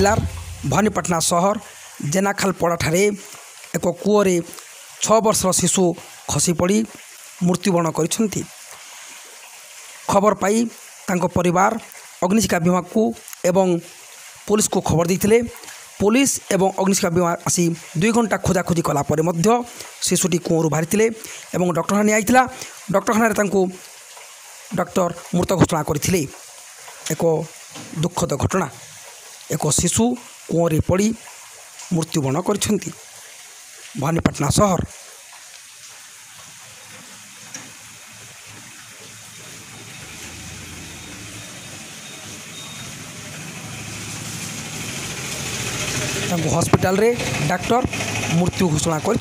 जिलार भवानीपाटना सहर जेनाखालपड़ाठारे एक कूअरे 6 वर्षर शिशु खसी पड़ी मृत्युवरण कर खबर पाई तांको परिवार अग्निशमन विभाग को एवं पुलिस को खबर देते पुलिस एवं अग्निशमन विभाग आसी 2 घंटा खोजाखोजी कलापर शिशुटी कूअरु बाहरी और डॉक्टरखाना निया डॉक्टरखाना डॉक्टर मृत घोषणा करते। एक दुखद घटना एक शिशु कूअरे पड़ी मृत्युवरण कर भवानीपाटना सहर। हॉस्पिटल रे डॉक्टर मृत्यु घोषणा कर।